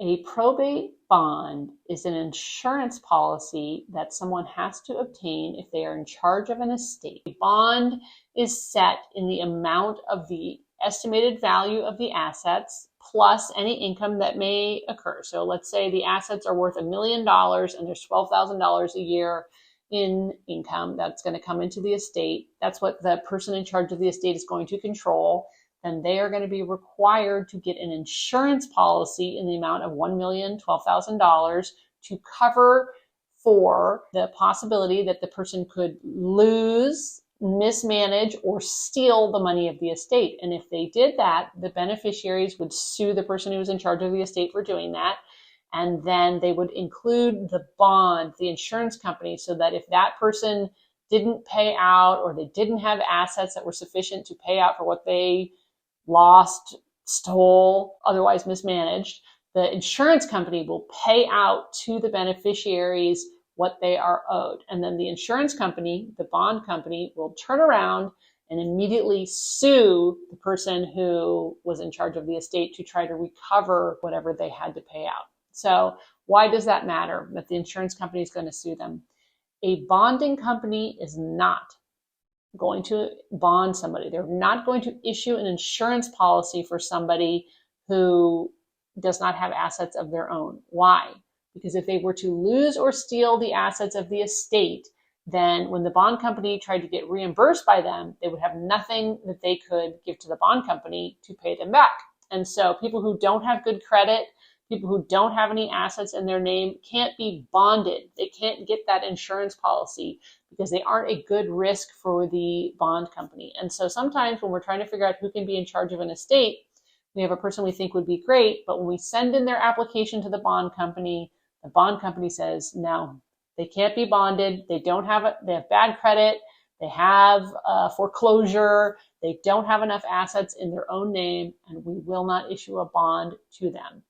A probate bond is an insurance policy that someone has to obtain if they are in charge of an estate. A bond is set in the amount of the estimated value of the assets plus any income that may occur. So let's say the assets are worth $1 million and there's $12,000 a year in income that's going to come into the estate. That's what the person in charge of the estate is going to control. Then they are going to be required to get an insurance policy in the amount of $1,012,000 to cover for the possibility that the person could lose, mismanage, or steal the money of the estate. And if they did that, the beneficiaries would sue the person who was in charge of the estate for doing that. And then they would include the bond, the insurance company, so that if that person didn't pay out or they didn't have assets that were sufficient to pay out for what they lost, stole, otherwise mismanaged, the insurance company will pay out to the beneficiaries what they are owed. And then the insurance company, the bond company, will turn around and immediately sue the person who was in charge of the estate to try to recover whatever they had to pay out. So why does that matter that the insurance company is going to sue them? A bonding company is not going to bond somebody. They're not going to issue an insurance policy for somebody who does not have assets of their own. Why? Because if they were to lose or steal the assets of the estate, then when the bond company tried to get reimbursed by them, they would have nothing that they could give to the bond company to pay them back. And so people who don't have good credit, people who don't have any assets in their name can't be bonded. They can't get that insurance policy because they aren't a good risk for the bond company. And so sometimes when we're trying to figure out who can be in charge of an estate, we have a person we think would be great, but when we send in their application to the bond company says, no, they can't be bonded. They have bad credit. They have foreclosure. They don't have enough assets in their own name, and we will not issue a bond to them.